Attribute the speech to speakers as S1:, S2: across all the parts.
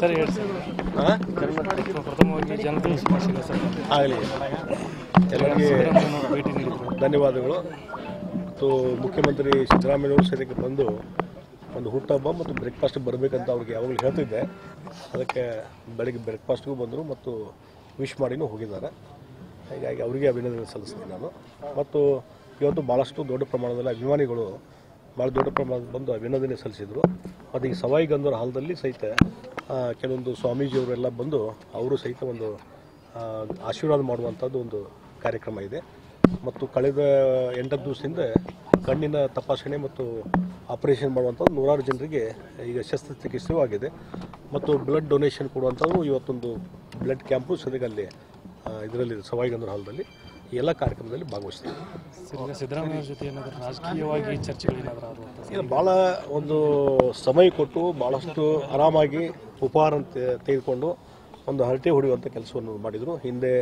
S1: ಸರಿ ಪ್ರಥಮವಾಗಿ ಜನತೆ ಶುಭಾಶಯ ಸರ್.
S2: ಆಗಲಿ, ಎಲ್ಲರಿಗೆ ಧನ್ಯವಾದಗಳು. ಮತ್ತು ಮುಖ್ಯಮಂತ್ರಿ ಸಿದ್ದರಾಮಯ್ಯವರು ಸದ್ಯಕ್ಕೆ ಬಂದು ಒಂದು ಹುಟ್ಟಹಬ್ಬ ಮತ್ತು ಬ್ರೇಕ್ಫಾಸ್ಟ್ ಬರಬೇಕಂತ ಅವ್ರಿಗೆ ಯಾವಾಗಲೂ ಹೇಳ್ತಿದ್ದೆ. ಅದಕ್ಕೆ ಬೆಳಗ್ಗೆ ಬ್ರೇಕ್ಫಾಸ್ಟ್ಗೂ ಬಂದರು ಮತ್ತು ವಿಶ್ ಮಾಡಿನೂ ಹೋಗಿದ್ದಾರೆ. ಹೀಗಾಗಿ ಅವರಿಗೆ ಅಭಿನಂದನೆ ಸಲ್ಲಿಸ್ತೀನಿ ನಾನು. ಮತ್ತು ಇವತ್ತು ಭಾಳಷ್ಟು ದೊಡ್ಡ ಪ್ರಮಾಣದಲ್ಲಿ ಅಭಿಮಾನಿಗಳು ಭಾಳ ದೊಡ್ಡ ಪ್ರಮಾಣದಲ್ಲಿ ಬಂದು ಅಭಿನಂದನೆ ಸಲ್ಲಿಸಿದರು. ಮತ್ತು ಈ ಸವಾಯಿ ಗಂಧರ್ವ ಹಾಲ್ದಲ್ಲಿ ಸಹಿತ ಕೆಲವೊಂದು ಸ್ವಾಮೀಜಿಯವರೆಲ್ಲ ಬಂದು ಅವರು ಸಹಿತ ಒಂದು ಆಶೀರ್ವಾದ ಮಾಡುವಂಥದ್ದು ಒಂದು ಕಾರ್ಯಕ್ರಮ ಇದೆ. ಮತ್ತು ಕಳೆದ 8 ದಿವಸದಿಂದ ಕಣ್ಣಿನ ತಪಾಸಣೆ ಮತ್ತು ಆಪರೇಷನ್ ಮಾಡುವಂಥದ್ದು 100 ಜನರಿಗೆ ಈಗ ಶಸ್ತ್ರಚಿಕಿತ್ಸೆಯೂ ಆಗಿದೆ. ಮತ್ತು ಬ್ಲಡ್ ಡೊನೇಷನ್ ಕೊಡುವಂಥದ್ದು ಇವತ್ತೊಂದು ಬ್ಲಡ್ ಕ್ಯಾಂಪು ಸದ್ಯಕ್ಕೆ ಅಲ್ಲಿ ಇದರಲ್ಲಿ ಸವಾಯಿ ಗಂಧರ್ವ ಹಾಲ್ದಲ್ಲಿ ಈ ಎಲ್ಲ ಕಾರ್ಯಕ್ರಮದಲ್ಲಿ ಭಾಗವಹಿಸ್ತೀವಿ.
S1: ಸಿದ್ದರಾಮಯ್ಯ ಜೊತೆ ಏನಾದರೂ ರಾಜಕೀಯವಾಗಿ ಚರ್ಚೆಗಳೇನಾದರೂ
S2: ಇದು ಭಾಳ ಒಂದು ಸಮಯ ಕೊಟ್ಟು ಭಾಳಷ್ಟು ಆರಾಮಾಗಿ ಉಪಹಾರ ತೆಗೆದುಕೊಂಡು ಒಂದು ಹರಟೆ ಹೊಡೆಯುವಂಥ ಕೆಲಸವನ್ನು ಮಾಡಿದರು. ಹಿಂದೆ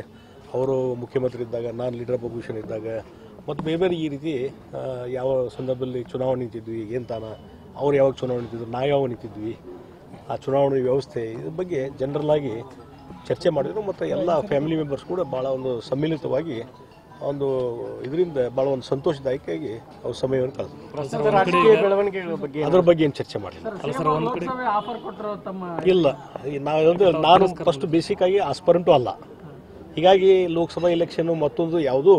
S2: ಅವರು ಮುಖ್ಯಮಂತ್ರಿ ಇದ್ದಾಗ, ನಾನು ಲೀಡರ್ ಅಪೋಸಿಷನ್ ಇದ್ದಾಗ ಮತ್ತು ಬೇರೆ ಬೇರೆ ಈ ರೀತಿ ಯಾವ ಸಂದರ್ಭದಲ್ಲಿ ಚುನಾವಣೆ ನಿಂತಿದ್ವಿ, ಏನು ತಾನ ಅವ್ರು ಯಾವಾಗ ಚುನಾವಣೆ ನಿಂತಿದ್ರು, ನಾವು ಯಾವಾಗ ನಿಂತಿದ್ವಿ, ಆ ಚುನಾವಣೆ ವ್ಯವಸ್ಥೆ ಇದ್ರ ಬಗ್ಗೆ ಜನರಲ್ ಆಗಿ ಚರ್ಚೆ ಮಾಡಿದರು. ಮತ್ತು ಎಲ್ಲ ಫ್ಯಾಮಿಲಿ ಮೆಂಬರ್ಸ್ ಕೂಡ ಭಾಳ ಒಂದು ಸಮ್ಮಿಲಿತವಾಗಿ ಒಂದು ಇದರಿಂದ ಭಾಳ ಒಂದು ಸಂತೋಷದಾಯಕವಾಗಿ ಅವ್ರ ಸಮಯವನ್ನು ಕಳೆದ್ರು. ಅದ್ರ ಬಗ್ಗೆ ಏನು ಚರ್ಚೆ ಮಾಡಿಲ್ಲ. ಇಲ್ಲ, ನಾನು ಫಸ್ಟ್ ಬೇಸಿಕ್ ಆಗಿ ಆಸ್ಪರೆಂಟು ಅಲ್ಲ. ಹೀಗಾಗಿ ಲೋಕಸಭಾ ಎಲೆಕ್ಷನ್ ಮತ್ತೊಂದು ಯಾವುದೂ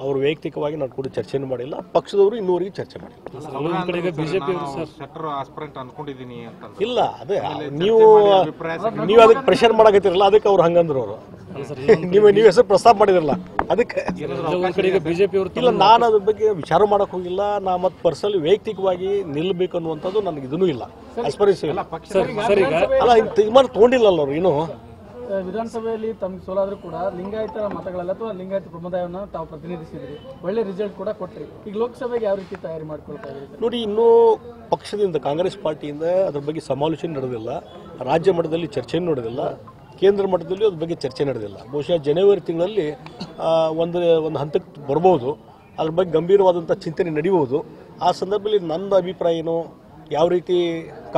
S2: ಅವರು ವೈಯಕ್ತಿಕವಾಗಿ ನಾನು ಕೂಡ ಚರ್ಚೆನೂ ಮಾಡಿಲ್ಲ. ಪಕ್ಷದವರು ಇನ್ನೂವರೆಗೆ ಚರ್ಚೆ ಮಾಡಿಲ್ಲ. ಇಲ್ಲ, ಅದೇ ನೀವು ಅದಕ್ಕೆ ಪ್ರೆಷರ್ ಮಾಡಕತ್ತಿರಲ್ಲ, ಅದಕ್ಕೆ ಅವ್ರು ಹಂಗಂದ್ರು. ಅವರು ನೀವು ಹೆಸರು ಪ್ರಸ್ತಾಪ ಮಾಡಿದ್ರಲ್ಲ, ಅದಕ್ಕೆ ಇಲ್ಲ, ನಾನು ಅದ್ರ ಬಗ್ಗೆ ವಿಚಾರ ಮಾಡಕ್ ಹೋಗಿಲ್ಲ. ನಾ ಮತ್ತೆ ಪರ್ಸನಲಿ ವೈಯಕ್ತಿಕವಾಗಿ ನಿಲ್ಲಬೇಕು ಅನ್ನುವಂಥದ್ದು ನನಗೆ ಇದನ್ನೂ ಇಲ್ಲ, ಆಸ್ಪರೇಷನ್ ಇಲ್ಲ. ಅಲ್ಲ, ತೀರ್ಮಾನ ತಗೊಂಡಿಲ್ಲಲ್ಲ ಅವರು ಇನ್ನೂ.
S3: ವಿಧಾನಸಭೆಯಲ್ಲಿ ತಮ್ಗೆ ಸೋಲಾದ್ರೂ ಕೂಡ ಲಿಂಗಾಯತರ ಮತಗಳಲ್ಲ ಅಥವಾ ಲಿಂಗಾಯತ ಸಮುದಾಯವನ್ನು ತಾವು ಪ್ರತಿನಿಧಿಸಿದ್ರಿ, ಒಳ್ಳೆ ರಿಸಲ್ಟ್ ಕೂಡ ಕೊಟ್ರಿ. ಈಗ ಲೋಕಸಭೆಗೆ ಯಾವ ರೀತಿ ತಯಾರಿ ಮಾಡ್ಕೊಳ್ತಾ ಇದ್ದೀರಿ?
S2: ನೋಡಿ, ಇನ್ನೂ ಪಕ್ಷದಿಂದ ಕಾಂಗ್ರೆಸ್ ಪಾರ್ಟಿಯಿಂದ ಅದ್ರ ಬಗ್ಗೆ ಸಮಾಲೋಚನೆ ನಡೆದಿಲ್ಲ, ರಾಜ್ಯ ಮಟ್ಟದಲ್ಲಿ ಚರ್ಚೆ ನಡೆದಿಲ್ಲ, ಕೇಂದ್ರ ಮಟ್ಟದಲ್ಲಿ ಅದ್ರ ಬಗ್ಗೆ ಚರ್ಚೆ ನಡೆದಿಲ್ಲ. ಬಹುಶಃ ಜನವರಿ ತಿಂಗಳಲ್ಲಿ ಒಂದು ಹಂತಕ್ಕೆ ಬರ್ಬೋದು, ಅದ್ರ ಬಗ್ಗೆ ಗಂಭೀರವಾದಂಥ ಚಿಂತನೆ ನಡೆಯುವುದು. ಆ ಸಂದರ್ಭದಲ್ಲಿ ನನ್ನ ಅಭಿಪ್ರಾಯ ಏನು, ಯಾವ ರೀತಿ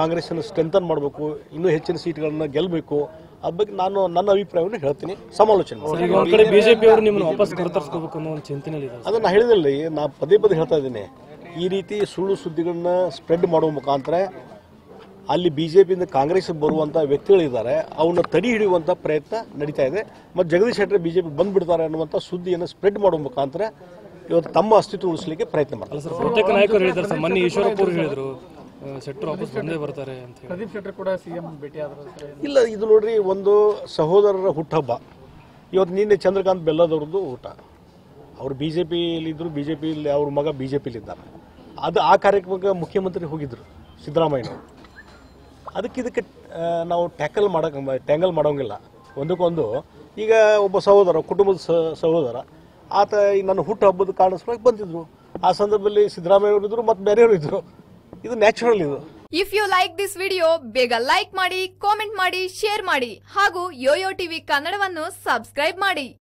S2: ಕಾಂಗ್ರೆಸ್ಸನ್ನು ಸ್ಟ್ರೆಂಥನ್ ಮಾಡಬೇಕು, ಇನ್ನೂ ಹೆಚ್ಚಿನ ಸೀಟ್ಗಳನ್ನು ಗೆಲ್ಲಬೇಕು, ಅದ್ರ ಬಗ್ಗೆ ನಾನು ನನ್ನ ಅಭಿಪ್ರಾಯವನ್ನು ಹೇಳ್ತೀನಿ, ಸಮಾಲೋಚನೆ ಅದನ್ನು ಹೇಳಿದಿಲ್ಲ. ನಾನು ಪದೇ ಹೇಳ್ತಾ ಇದ್ದೀನಿ, ಈ ರೀತಿ ಸುಳ್ಳು ಸುದ್ದಿಗಳನ್ನ ಸ್ಪ್ರೆಡ್ ಮಾಡುವ ಮುಖಾಂತರ ಅಲ್ಲಿ ಬಿಜೆಪಿಯಿಂದ ಕಾಂಗ್ರೆಸ್ ಬರುವಂಥ ವ್ಯಕ್ತಿಗಳಿದ್ದಾರೆ, ಅವನ್ನ ತಡೆ ಹಿಡಿಯುವಂಥ ಪ್ರಯತ್ನ ನಡೀತಾ ಇದೆ. ಮತ್ತು ಜಗದೀಶ್ ಶೆಟ್ಟರ್ ಬಿಜೆಪಿ ಬಂದ್ಬಿಡ್ತಾರೆ ಅನ್ನುವಂಥ ಸುದ್ದಿಯನ್ನು ಸ್ಪ್ರೆಡ್ ಮಾಡುವ ಮುಖಾಂತರ ಇವತ್ತು ತಮ್ಮ ಅಸ್ತಿತ್ವ ಉಳಿಸಲಿಕ್ಕೆ ಪ್ರಯತ್ನ ಮಾಡ್ತಾರೆ. ಇಲ್ಲ, ಇದು ನೋಡ್ರಿ, ಒಂದು ಸಹೋದರರ ಹುಟ್ಟಹಬ್ಬ. ಇವತ್ತು ನಿನ್ನೆ ಚಂದ್ರಕಾಂತ್ ಬೆಲ್ಲದವ್ರದ್ದು ಊಟ. ಅವರು ಬಿಜೆಪಿಯಲ್ಲಿದ್ದರು, ಬಿಜೆಪಿಯಲ್ಲಿ ಅವ್ರ ಮಗ ಬಿಜೆಪಿಲಿದ್ದಾರೆ. ಆ ಕಾರ್ಯಕ್ರಮಕ್ಕೆ ಮುಖ್ಯಮಂತ್ರಿ ಹೋಗಿದ್ರು ಸಿದ್ದರಾಮಯ್ಯನವರು. ಇದಕ್ಕೆ ನಾವು ಟ್ಯಾಂಗಲ್ ಮಾಡೋಂಗಿಲ್ಲ ಒಂದಕ್ಕೊಂದು. ಈಗ ಒಬ್ಬ ಸಹೋದರ, ಕುಟುಂಬದ ಸಹೋದರ, ಆತ ನನ್ನ ಹುಟ್ಟುಹಬ್ಬದ ಕಾರಣಸ್ವಾಗಿ ಬಂದಿದ್ರು. ಆ ಸಂದರ್ಭದಲ್ಲಿ ಸಿದ್ದರಾಮಯ್ಯವರು ಇದ್ರು ಮತ್ತು ಬೇರೆಯವರು ಇದ್ರು. ಇದು ನ್ಯಾಚುರಲ್. ಇದು
S4: if you like this video, ಬೇಗ ಲೈಕ್ ಮಾಡಿ, ಕಾಮೆಂಟ್ ಮಾಡಿ, ಶೇರ್ ಮಾಡಿ ಹಾಗೂ ಯೋಯೋ ಟಿವಿ ಕನ್ನಡವನ್ನು ಸಬ್ಸ್ಕ್ರೈಬ್ ಮಾಡಿ.